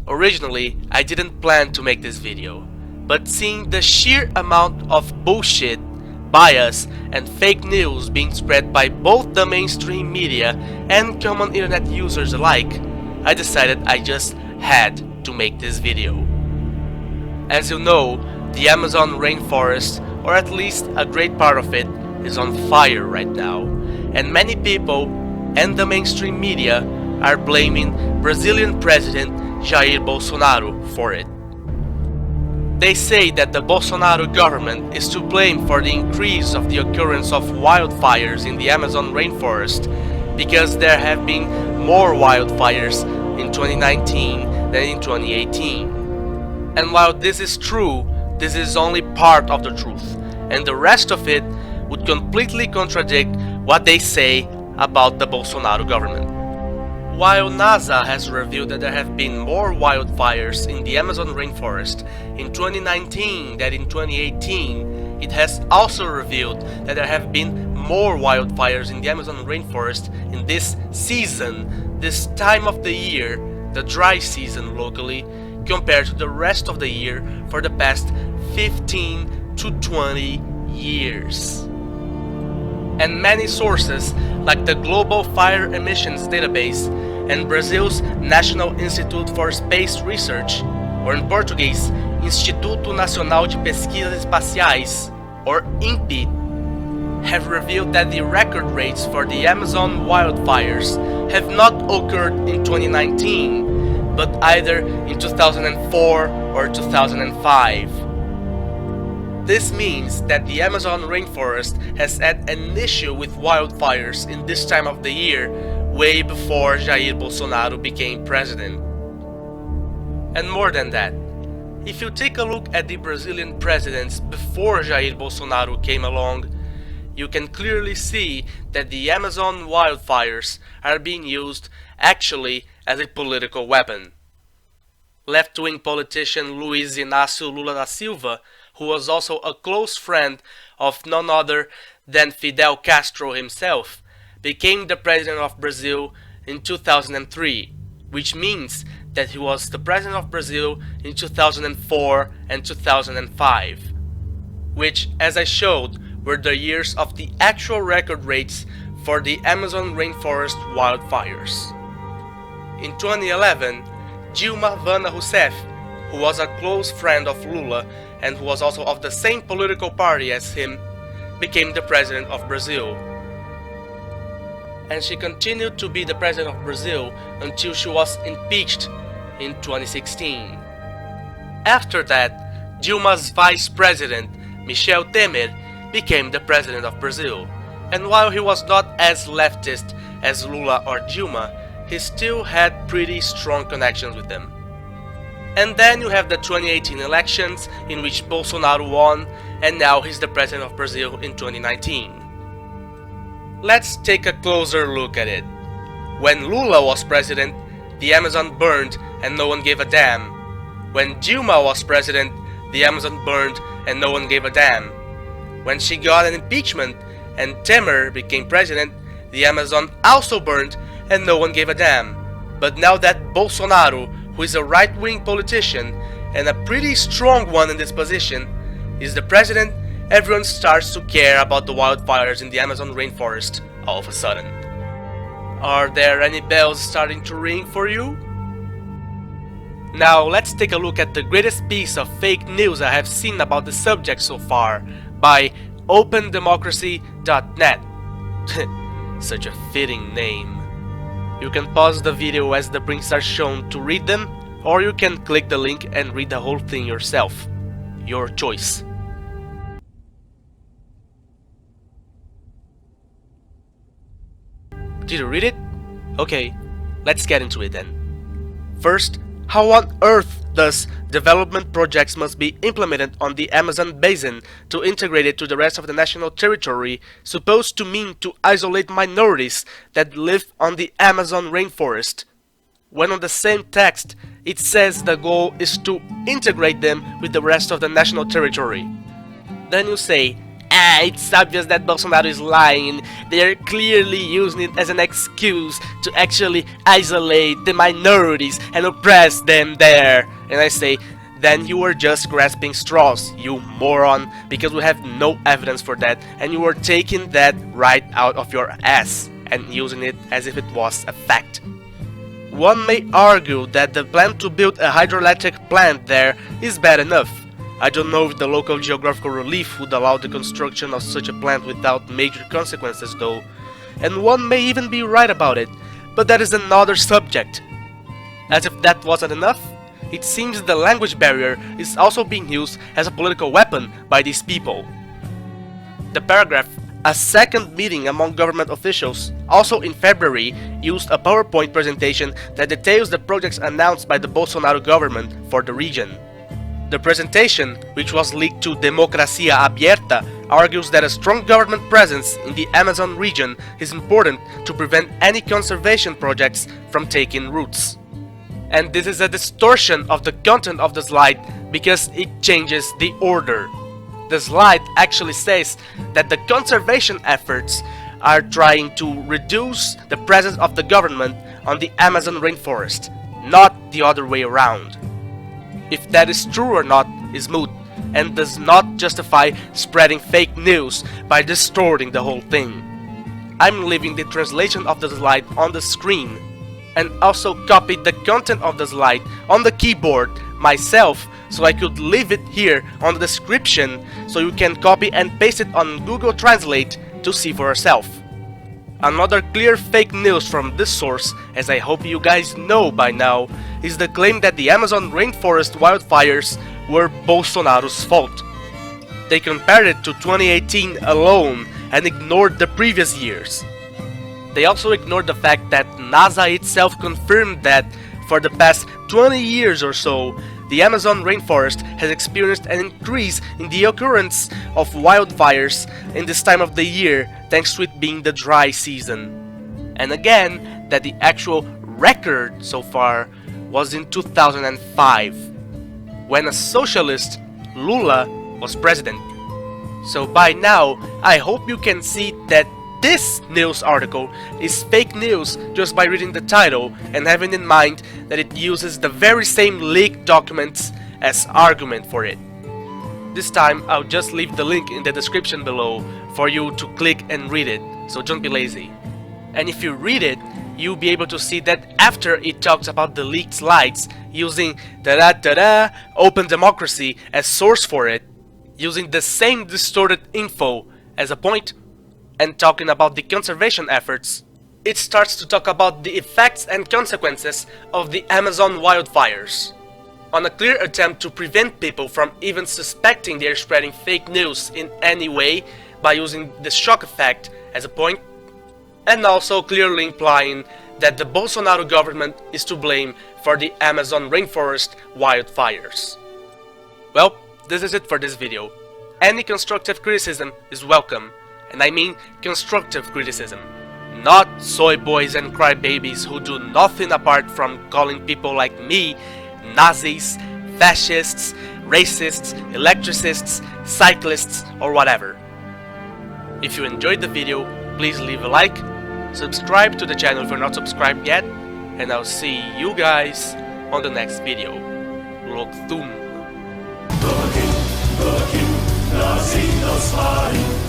Originally, I didn't plan to make this video, but seeing the sheer amount of bullshit, bias, and fake news being spread by both the mainstream media and common internet users alike, I decided I just had to make this video. As you know, the Amazon rainforest, or at least a great part of it, is on fire right now, and many people and the mainstream media are blaming Brazilian President Jair Bolsonaro for it. They say that the Bolsonaro government is to blame for the increase of the occurrence of wildfires in the Amazon rainforest because there have been more wildfires in 2019 than in 2018. And while this is true, this is only part of the truth, and the rest of it would completely contradict what they say about the Bolsonaro government. While NASA has revealed that there have been more wildfires in the Amazon rainforest in 2019 than in 2018, it has also revealed that there have been more wildfires in the Amazon rainforest in this season, this time of the year, the dry season locally, compared to the rest of the year for the past 15 to 20 years. And many sources, like the Global Fire Emissions Database and Brazil's National Institute for Space Research, or in Portuguese, Instituto Nacional de Pesquisas Espaciais, or Inst, have revealed that the record rates for the Amazon wildfires have not occurred in 2019, but either in 2004 or 2005. This means that the Amazon rainforest has had an issue with wildfires in this time of the year, way before Jair Bolsonaro became president. And more than that, if you take a look at the Brazilian presidents before Jair Bolsonaro came along, you can clearly see that the Amazon wildfires are being used actually as a political weapon. Left-wing politician Luiz Inácio Lula da Silva, who was also a close friend of none other than Fidel Castro himself, became the president of Brazil in 2003, which means that he was the president of Brazil in 2004 and 2005, which, as I showed, were the years of the actual record rates for the Amazon rainforest wildfires. In 2011, Dilma Vana Rousseff, who was a close friend of Lula and who was also of the same political party as him, became the president of Brazil. And she continued to be the president of Brazil until she was impeached in 2016. After that, Dilma's vice president, Michel Temer, became the president of Brazil, and while he was not as leftist as Lula or Dilma, he still had pretty strong connections with them. And then you have the 2018 elections, in which Bolsonaro won, and now he's the president of Brazil in 2019. Let's take a closer look at it. When Lula was president, the Amazon burned and no one gave a damn. When Dilma was president, the Amazon burned and no one gave a damn. When she got an impeachment and Temer became president, the Amazon also burned and no one gave a damn. But now that Bolsonaro, who is a right-wing politician and a pretty strong one in this position, is the president, everyone starts to care about the wildfires in the Amazon rainforest all of a sudden. Are there any bells starting to ring for you? Now let's take a look at the greatest piece of fake news I have seen about the subject so far by opendemocracy.net. Such a fitting name. You can pause the video as the prints are shown to read them, or you can click the link and read the whole thing yourself. Your choice. Did you read it? Okay, let's get into it then. First, how on earth does development projects must be implemented on the Amazon basin to integrate it to the rest of the national territory supposed to mean to isolate minorities that live on the Amazon rainforest, when on the same text it says the goal is to integrate them with the rest of the national territory? Then you say, It's obvious that Bolsonaro is lying. They are clearly using it as an excuse to actually isolate the minorities and oppress them there. And I say, then you are just grasping straws, you moron, because we have no evidence for that, and you are taking that right out of your ass and using it as if it was a fact. One may argue that the plan to build a hydroelectric plant there is bad enough. I don't know if the local geographical relief would allow the construction of such a plant without major consequences though, and one may even be right about it, but that is another subject. As if that wasn't enough, it seems the language barrier is also being used as a political weapon by these people. The paragraph, a second meeting among government officials, also in February, used a PowerPoint presentation that details the projects announced by the Bolsonaro government for the region. The presentation, which was leaked to Democracia Abierta, argues that a strong government presence in the Amazon region is important to prevent any conservation projects from taking roots. And this is a distortion of the content of the slide because it changes the order. The slide actually says that the conservation efforts are trying to reduce the presence of the government on the Amazon rainforest, not the other way around. If that is true or not is moot and does not justify spreading fake news by distorting the whole thing. I'm leaving the translation of the slide on the screen and also copied the content of the slide on the keyboard myself so I could leave it here on the description so you can copy and paste it on Google Translate to see for yourself. Another clear fake news from this source, as I hope you guys know by now, is the claim that the Amazon rainforest wildfires were Bolsonaro's fault. They compared it to 2018 alone and ignored the previous years. They also ignored the fact that NASA itself confirmed that for the past 20 years or so, the Amazon rainforest has experienced an increase in the occurrence of wildfires in this time of the year thanks to it being the dry season. And again, that the actual record so far was in 2005, when a socialist, Lula, was president. So by now, I hope you can see that this news article is fake news just by reading the title and having in mind that it uses the very same leaked documents as argument for it. This time I'll just leave the link in the description below for you to click and read it, so don't be lazy. And if you read it, you'll be able to see that after it talks about the leaked slides using open democracy as source for it, using the same distorted info as a point, and talking about the conservation efforts, it starts to talk about the effects and consequences of the Amazon wildfires, on a clear attempt to prevent people from even suspecting they are spreading fake news in any way by using the shock effect as a point, and also clearly implying that the Bolsonaro government is to blame for the Amazon rainforest wildfires. Well, this is it for this video. Any constructive criticism is welcome. And I mean constructive criticism, not soy boys and crybabies who do nothing apart from calling people like me Nazis, fascists, racists, electricists, cyclists, or whatever. If you enjoyed the video, please leave a like, subscribe to the channel if you're not subscribed yet, and I'll see you guys on the next video. Loctum. Looking, looking, nothing, no spotting.